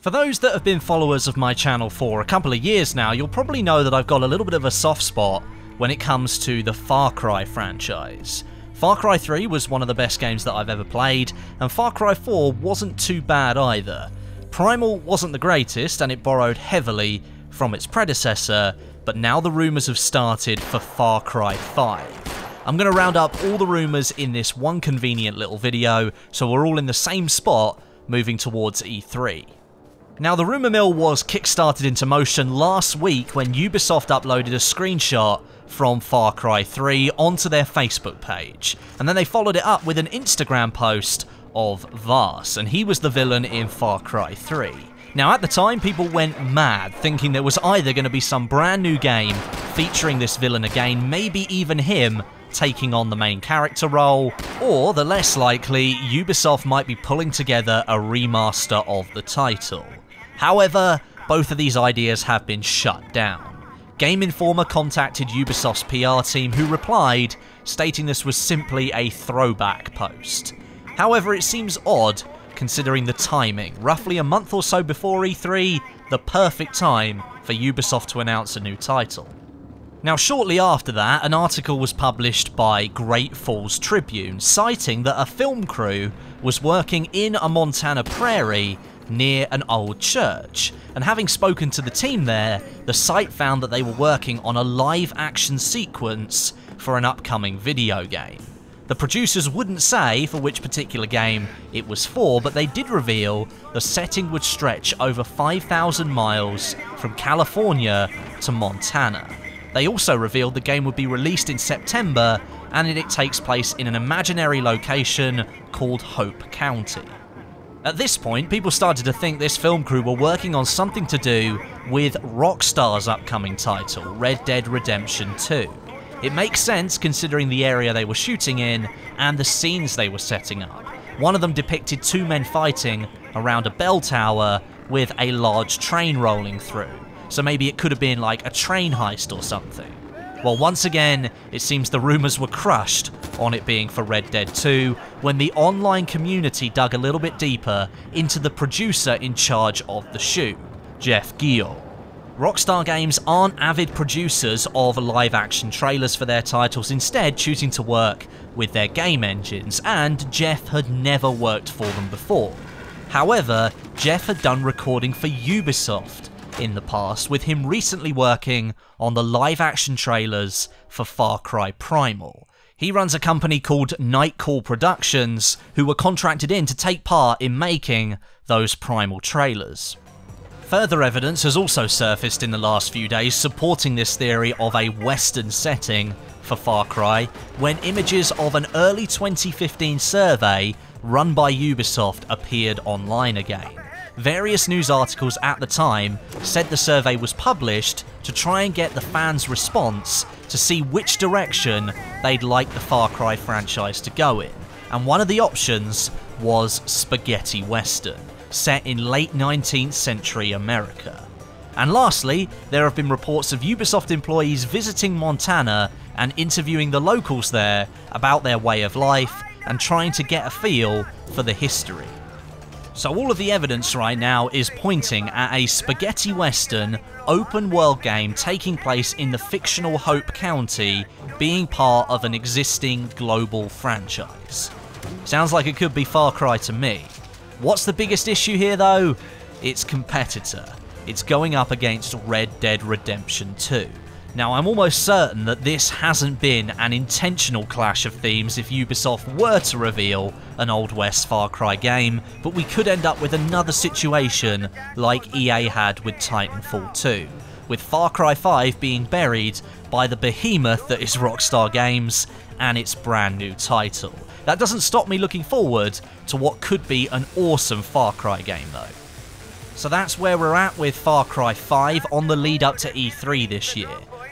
For those that have been followers of my channel for a couple of years now, you'll probably know that I've got a little bit of a soft spot when it comes to the Far Cry franchise. Far Cry 3 was one of the best games that I've ever played, and Far Cry 4 wasn't too bad either. Primal wasn't the greatest, and it borrowed heavily from its predecessor, but now the rumours have started for Far Cry 5. I'm going to round up all the rumours in this one convenient little video, so we're all in the same spot, moving towards E3. Now, the rumour mill was kickstarted into motion last week when Ubisoft uploaded a screenshot from Far Cry 3 onto their Facebook page, and then they followed it up with an Instagram post of Vars, and he was the villain in Far Cry 3. Now, at the time, people went mad, thinking there was either going to be some brand new game featuring this villain again, maybe even him taking on the main character role, or, the less likely, Ubisoft might be pulling together a remaster of the title. However, both of these ideas have been shut down. Game Informer contacted Ubisoft's PR team, who replied, stating this was simply a throwback post. However, it seems odd, considering the timing. Roughly a month or so before E3, the perfect time for Ubisoft to announce a new title. Now, shortly after that, an article was published by Great Falls Tribune, citing that a film crew was working in a Montana prairie near an old church, and having spoken to the team there, the site found that they were working on a live-action sequence for an upcoming video game. The producers wouldn't say for which particular game it was for, but they did reveal the setting would stretch over 5,000 miles from California to Montana. They also revealed the game would be released in September, and it takes place in an imaginary location called Hope County. At this point, people started to think this film crew were working on something to do with Rockstar's upcoming title, Red Dead Redemption 2. It makes sense considering the area they were shooting in and the scenes they were setting up. One of them depicted two men fighting around a bell tower with a large train rolling through, so maybe it could have been like a train heist or something. Well, once again, it seems the rumours were crushed on it being for Red Dead 2 when the online community dug a little bit deeper into the producer in charge of the shoot, Jeff Gill. Rockstar Games aren't avid producers of live-action trailers for their titles, instead choosing to work with their game engines, and Jeff had never worked for them before. However, Jeff had done recording for Ubisoft in the past, with him recently working on the live-action trailers for Far Cry Primal. He runs a company called Nightcall Productions, who were contracted in to take part in making those Primal trailers. Further evidence has also surfaced in the last few days supporting this theory of a Western setting for Far Cry, when images of an early 2015 survey run by Ubisoft appeared online again. Various news articles at the time said the survey was published to try and get the fans' response to see which direction they'd like the Far Cry franchise to go in, and one of the options was spaghetti western, set in late 19th century America. And lastly, there have been reports of Ubisoft employees visiting Montana and interviewing the locals there about their way of life and trying to get a feel for the history. So all of the evidence right now is pointing at a spaghetti western open world game taking place in the fictional Hope County, being part of an existing global franchise. Sounds like it could be Far Cry to me. What's the biggest issue here though? Its competitor. It's going up against Red Dead Redemption 2. Now, I'm almost certain that this hasn't been an intentional clash of themes if Ubisoft were to reveal an Old West Far Cry game, but we could end up with another situation like EA had with Titanfall 2, with Far Cry 5 being buried by the behemoth that is Rockstar Games and its brand new title. That doesn't stop me looking forward to what could be an awesome Far Cry game though. So that's where we're at with Far Cry 5 on the lead up to E3 this year.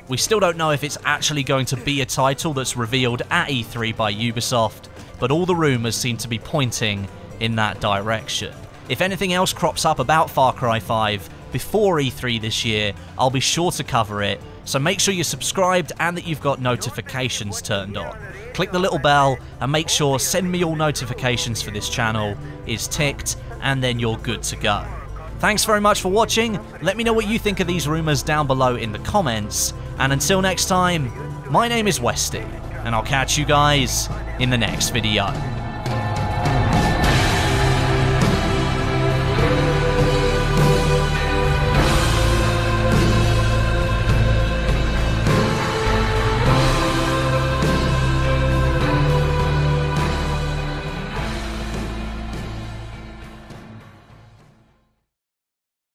We still don't know if it's actually going to be a title that's revealed at E3 by Ubisoft, but all the rumours seem to be pointing in that direction. If anything else crops up about Far Cry 5 before E3 this year, I'll be sure to cover it, so make sure you're subscribed and that you've got notifications turned on. Click the little bell and make sure Send Me All Notifications for this channel is ticked, and then you're good to go. Thanks very much for watching. Let me know what you think of these rumours down below in the comments. And until next time, my name is Westie, and I'll catch you guys in the next video.